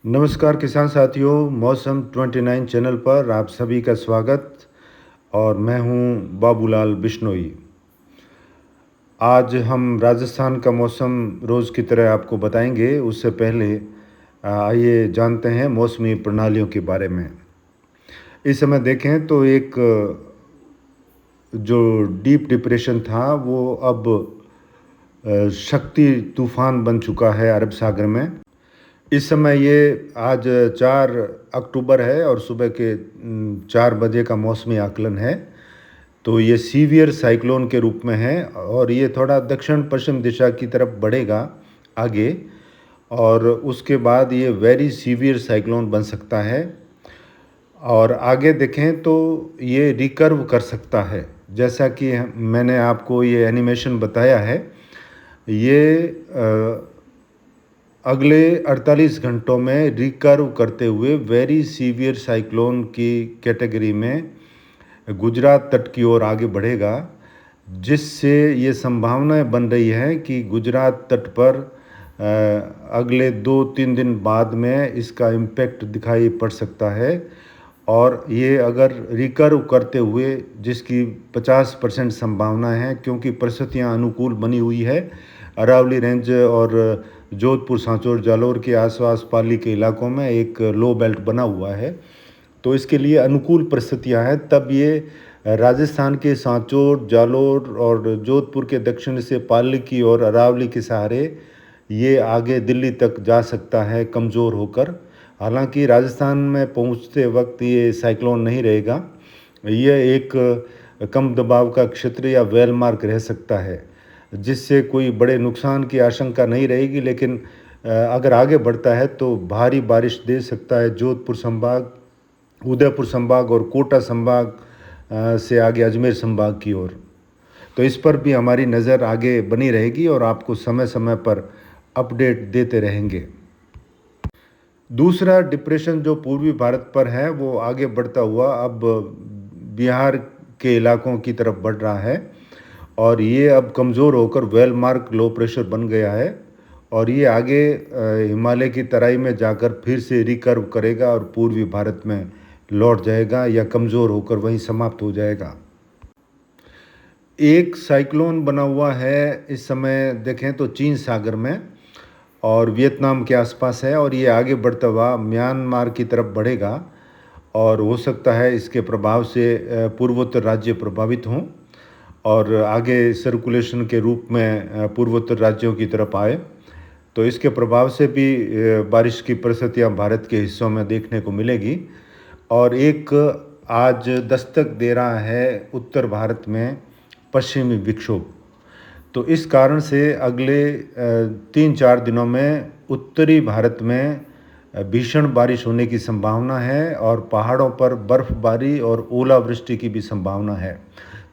नमस्कार किसान साथियों, मौसम 29 चैनल पर आप सभी का स्वागत। और मैं हूं बाबूलाल बिश्नोई। आज हम राजस्थान का मौसम रोज़ की तरह आपको बताएंगे। उससे पहले आइए जानते हैं मौसमी प्रणालियों के बारे में। इस समय देखें तो एक जो डीप डिप्रेशन था वो अब शक्ति तूफान बन चुका है अरब सागर में। इस समय ये आज 4 अक्टूबर है और सुबह के 4 बजे का मौसमी आकलन है। तो ये सीवियर साइक्लोन के रूप में है और ये थोड़ा दक्षिण पश्चिम दिशा की तरफ बढ़ेगा आगे, और उसके बाद ये वेरी सीवियर साइक्लोन बन सकता है। और आगे देखें तो ये रिकर्व कर सकता है, जैसा कि मैंने आपको ये एनिमेशन बताया है। ये अगले 48 घंटों में रिकर्व करते हुए वेरी सीवियर साइक्लोन की कैटेगरी में गुजरात तट की ओर आगे बढ़ेगा, जिससे ये संभावनाएं बन रही है कि गुजरात तट पर अगले 2-3 दिन बाद में इसका इम्पैक्ट दिखाई पड़ सकता है। और ये अगर रिकर्व करते हुए, जिसकी 50% संभावना है क्योंकि परिस्थितियाँ अनुकूल बनी हुई है, अरावली रेंज और जोधपुर, सांचौर, जालौर के आसपास पाली के इलाकों में एक लो बेल्ट बना हुआ है, तो इसके लिए अनुकूल परिस्थितियां हैं। तब ये राजस्थान के सांचौर, जालौर और जोधपुर के दक्षिण से पाली की और अरावली के सहारे ये आगे दिल्ली तक जा सकता है कमज़ोर होकर। हालांकि राजस्थान में पहुंचते वक्त ये साइक्लोन नहीं रहेगा, यह एक कम दबाव का क्षेत्र या वेल मार्क रह सकता है, जिससे कोई बड़े नुकसान की आशंका नहीं रहेगी। लेकिन अगर आगे बढ़ता है तो भारी बारिश दे सकता है जोधपुर संभाग, उदयपुर संभाग और कोटा संभाग से आगे अजमेर संभाग की ओर। तो इस पर भी हमारी नज़र आगे बनी रहेगी और आपको समय समय पर अपडेट देते रहेंगे। दूसरा डिप्रेशन जो पूर्वी भारत पर है वो आगे बढ़ता हुआ अब बिहार के इलाकों की तरफ बढ़ रहा है, और ये अब कमज़ोर होकर वेल मार्क लो प्रेशर बन गया है, और ये आगे हिमालय की तराई में जाकर फिर से रिकर्व करेगा और पूर्वी भारत में लौट जाएगा या कमज़ोर होकर वहीं समाप्त हो जाएगा। एक साइक्लोन बना हुआ है इस समय देखें तो चीन सागर में और वियतनाम के आसपास है, और ये आगे बढ़ता हुआ म्यांमार की तरफ बढ़ेगा, और हो सकता है इसके प्रभाव से पूर्वोत्तर राज्य प्रभावित हों और आगे सर्कुलेशन के रूप में पूर्वोत्तर राज्यों की तरफ आए। तो इसके प्रभाव से भी बारिश की परिस्थितियाँ भारत के हिस्सों में देखने को मिलेगी। और एक आज दस्तक दे रहा है उत्तर भारत में पश्चिमी विक्षोभ। तो इस कारण से अगले 3-4 दिनों में उत्तरी भारत में भीषण बारिश होने की संभावना है, और पहाड़ों पर बर्फबारी और ओलावृष्टि की भी संभावना है।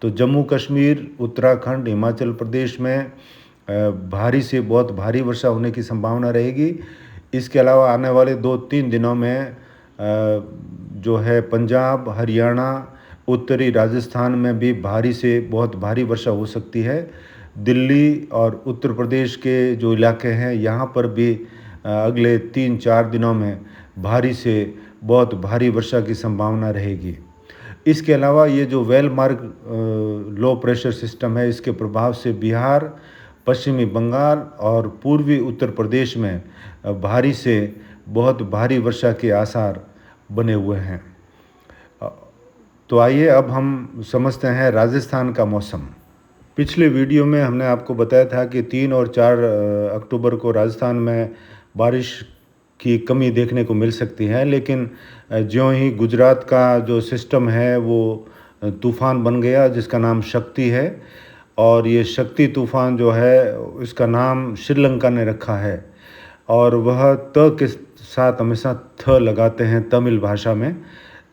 तो जम्मू कश्मीर, उत्तराखंड, हिमाचल प्रदेश में भारी से बहुत भारी वर्षा होने की संभावना रहेगी। इसके अलावा आने वाले 2-3 दिनों में जो है पंजाब, हरियाणा, उत्तरी राजस्थान में भी भारी से बहुत भारी वर्षा हो सकती है। दिल्ली और उत्तर प्रदेश के जो इलाके हैं यहाँ पर भी अगले 3-4 दिनों में भारी से बहुत भारी वर्षा की संभावना रहेगी। इसके अलावा ये जो well mark low pressure system है, इसके प्रभाव से बिहार, पश्चिमी बंगाल और पूर्वी उत्तर प्रदेश में भारी से बहुत भारी वर्षा के आसार बने हुए हैं। तो आइए अब हम समझते हैं राजस्थान का मौसम। पिछले वीडियो में हमने आपको बताया था कि 3 और 4 अक्टूबर को राजस्थान में बारिश की कमी देखने को मिल सकती है, लेकिन ज्यों ही गुजरात का जो सिस्टम है वो तूफ़ान बन गया जिसका नाम शक्ति है, और ये शक्ति तूफ़ान जो है इसका नाम श्रीलंका ने रखा है, और वह त के साथ हमेशा थ लगाते हैं तमिल भाषा में।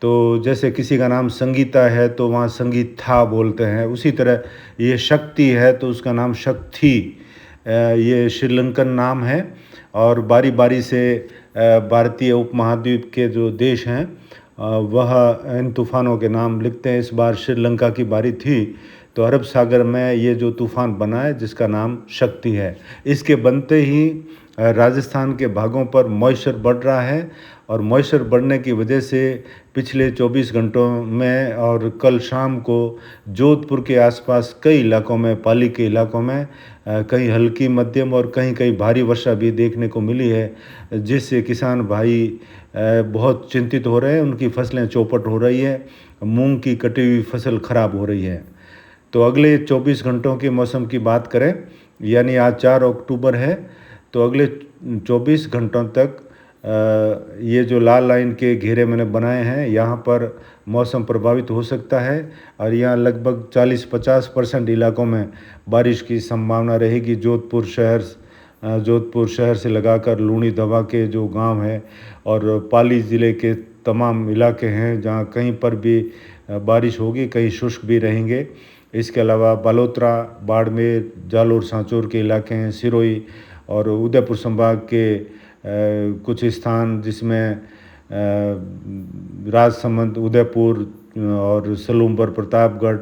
तो जैसे किसी का नाम संगीता है तो वहाँ संगीता बोलते हैं, उसी तरह ये शक्ति है तो उसका नाम शक्ति। ये श्रीलंकन नाम है, और बारी बारी से भारतीय उपमहाद्वीप के जो देश हैं वह इन तूफ़ानों के नाम लिखते हैं। इस बार श्रीलंका की बारी थी, तो अरब सागर में ये जो तूफ़ान बना है जिसका नाम शक्ति है, इसके बनते ही राजस्थान के भागों पर मॉइस्चर बढ़ रहा है और मॉइस्चर बढ़ने की वजह से पिछले 24 घंटों में और कल शाम को जोधपुर के आसपास कई इलाकों में, पाली के इलाकों में कहीं हल्की मध्यम और कहीं कहीं भारी वर्षा भी देखने को मिली है, जिससे किसान भाई बहुत चिंतित हो रहे हैं। उनकी फसलें चौपट हो रही है, मूंग की कटी हुई फसल खराब हो रही है। तो अगले 24 घंटों के मौसम की बात करें, यानी आज 4 अक्टूबर है, तो अगले 24 घंटों तक ये जो लाल लाइन के घेरे मैंने बनाए हैं, यहाँ पर मौसम प्रभावित हो सकता है और यहाँ लगभग 40-50% इलाकों में बारिश की संभावना रहेगी। जोधपुर शहर से लगाकर लूणी दवा के जो गांव हैं और पाली ज़िले के तमाम इलाके हैं, जहां कहीं पर भी बारिश होगी, कहीं शुष्क भी रहेंगे। इसके अलावा बालोतरा, बाड़मेर, जालोर, सांचौर के इलाके हैं, सिरोही और उदयपुर संभाग के कुछ स्थान, जिसमें राजसमंद, उदयपुर और सलूमपुर, प्रतापगढ़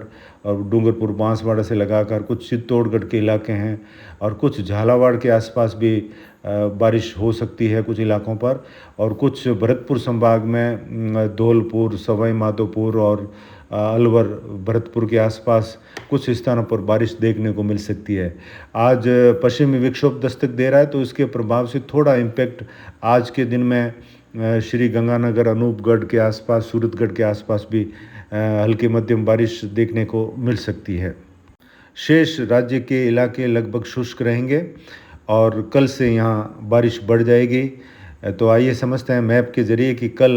और डूंगरपुर, बांसवाड़ा से लगाकर कुछ चित्तौड़गढ़ के इलाके हैं और कुछ झालावाड़ के आसपास भी बारिश हो सकती है कुछ इलाकों पर। और कुछ भरतपुर संभाग में धौलपुर, सवाई माधोपुर और अलवर, भरतपुर के आसपास कुछ स्थानों पर बारिश देखने को मिल सकती है। आज पश्चिमी विक्षोभ दस्तक दे रहा है, तो इसके प्रभाव से थोड़ा इम्पैक्ट आज के दिन में श्री गंगानगर, अनूपगढ़ के आसपास, सूरतगढ़ के आसपास भी हल्की मध्यम बारिश देखने को मिल सकती है। शेष राज्य के इलाके लगभग शुष्क रहेंगे और कल से यहाँ बारिश बढ़ जाएगी। तो आइए समझते हैं मैप के ज़रिए कि कल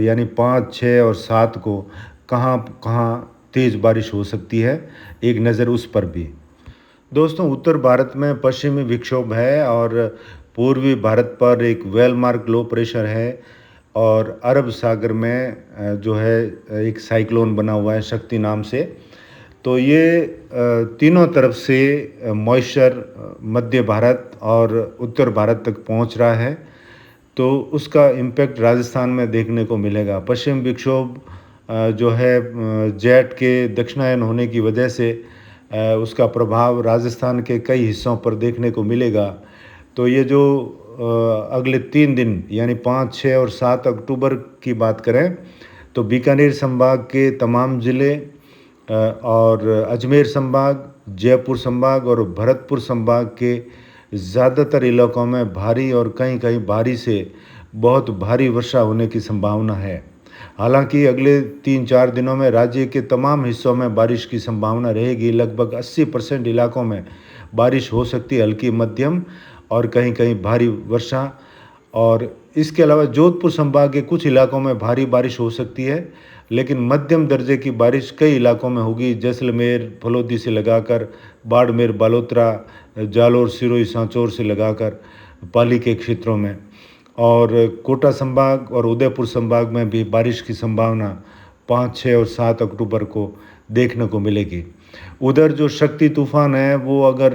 यानी 5, 6 और 7 को कहाँ कहाँ तेज़ बारिश हो सकती है, एक नज़र उस पर भी। दोस्तों, उत्तर भारत में पश्चिमी विक्षोभ है और पूर्वी भारत पर एक वेलमार्क लो प्रेशर है और अरब सागर में जो है एक साइक्लोन बना हुआ है शक्ति नाम से। तो ये तीनों तरफ से मॉइस्चर मध्य भारत और उत्तर भारत तक पहुंच रहा है, तो उसका इम्पैक्ट राजस्थान में देखने को मिलेगा। पश्चिम विक्षोभ जो है जेट के दक्षिणायन होने की वजह से उसका प्रभाव राजस्थान के कई हिस्सों पर देखने को मिलेगा। तो ये जो अगले 3 दिन यानी 5, 6 और 7 अक्टूबर की बात करें, तो बीकानेर संभाग के तमाम ज़िले और अजमेर संभाग, जयपुर संभाग और भरतपुर संभाग के ज़्यादातर इलाकों में भारी और कहीं कहीं भारी से बहुत भारी वर्षा होने की संभावना है। हालांकि अगले 3-4 दिनों में राज्य के तमाम हिस्सों में बारिश की संभावना रहेगी। लगभग 80% इलाकों में बारिश हो सकती है, हल्की मध्यम और कहीं कहीं भारी वर्षा। और इसके अलावा जोधपुर संभाग के कुछ इलाकों में भारी बारिश हो सकती है, लेकिन मध्यम दर्जे की बारिश कई इलाकों में होगी। जैसलमेर, फलोदी से लगाकर बाड़मेर, बालोतरा, जालोर, सिरोही, सांचौर से लगाकर पाली के क्षेत्रों में, और कोटा संभाग और उदयपुर संभाग में भी बारिश की संभावना 5, 6 और 7 अक्टूबर को देखने को मिलेगी। उधर जो शक्ति तूफान है वो अगर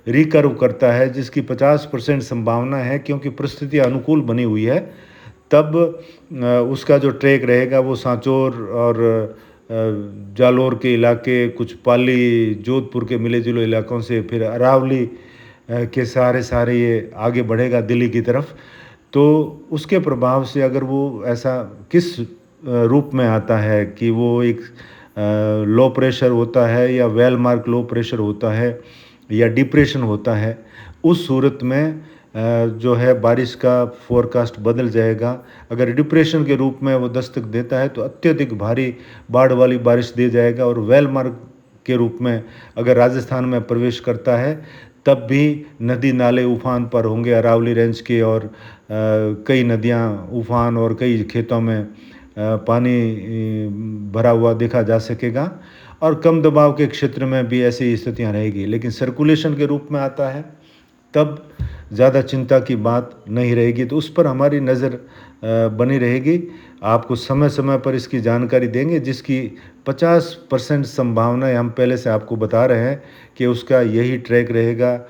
रिकर्व करता है, जिसकी 50% संभावना है क्योंकि परिस्थिति अनुकूल बनी हुई है, तब उसका जो ट्रैक रहेगा वो सांचौर और जालोर के इलाके, कुछ पाली, जोधपुर के मिले जुले इलाकों से फिर अरावली के सहारे ये आगे बढ़ेगा दिल्ली की तरफ। तो उसके प्रभाव से अगर वो ऐसा किस रूप में आता है कि वो एक लो प्रेशर होता है या वेलमार्क लो प्रेशर होता है या डिप्रेशन होता है, उस सूरत में जो है बारिश का फोरकास्ट बदल जाएगा। अगर डिप्रेशन के रूप में वो दस्तक देता है तो अत्यधिक भारी बाढ़ वाली बारिश दे जाएगा, और वेलमार्क के रूप में अगर राजस्थान में प्रवेश करता है तब भी नदी नाले उफान पर होंगे अरावली रेंज के, और कई नदियां उफान और कई खेतों में पानी भरा हुआ देखा जा सकेगा, और कम दबाव के क्षेत्र में भी ऐसी स्थितियां रहेगी। लेकिन सर्कुलेशन के रूप में आता है तब ज़्यादा चिंता की बात नहीं रहेगी। तो उस पर हमारी नज़र बनी रहेगी। आपको समय समय पर इसकी जानकारी देंगे, जिसकी 50% संभावना हम पहले से आपको बता रहे हैं कि उसका यही ट्रैक रहेगा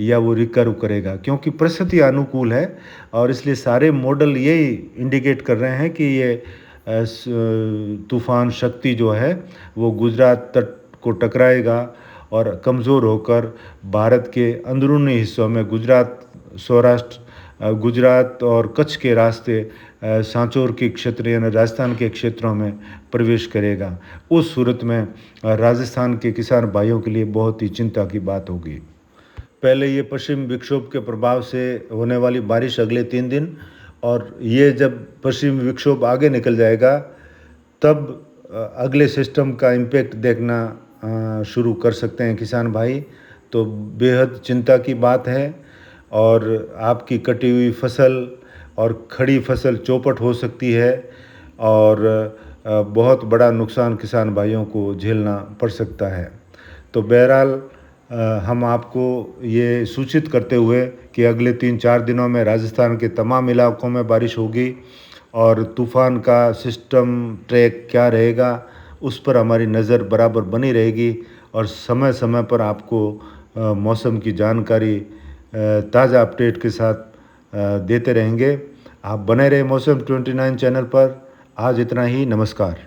या वो रिकर्व करेगा, क्योंकि परिस्थिति अनुकूल है। और इसलिए सारे मॉडल यही इंडिकेट कर रहे हैं कि ये तूफ़ान शक्ति जो है वो गुजरात तट को टकराएगा और कमज़ोर होकर भारत के अंदरूनी हिस्सों में, गुजरात सौराष्ट्र, गुजरात और कच्छ के रास्ते सांचौर के क्षेत्र यानी राजस्थान के क्षेत्रों में प्रवेश करेगा। उस सूरत में राजस्थान के किसान भाइयों के लिए बहुत ही चिंता की बात होगी। पहले ये पश्चिम विक्षोभ के प्रभाव से होने वाली बारिश अगले 3 दिन, और ये जब पश्चिम विक्षोभ आगे निकल जाएगा तब अगले सिस्टम का इम्पैक्ट देखना शुरू कर सकते हैं किसान भाई। तो बेहद चिंता की बात है, और आपकी कटी हुई फसल और खड़ी फसल चौपट हो सकती है, और बहुत बड़ा नुकसान किसान भाइयों को झेलना पड़ सकता है। तो बहरहाल हम आपको ये सूचित करते हुए कि अगले 3-4 दिनों में राजस्थान के तमाम इलाकों में बारिश होगी, और तूफ़ान का सिस्टम ट्रैक क्या रहेगा उस पर हमारी नज़र बराबर बनी रहेगी, और समय समय पर आपको मौसम की जानकारी ताज़ा अपडेट के साथ देते रहेंगे। आप बने रहे मौसम 29 चैनल पर। आज इतना ही, नमस्कार।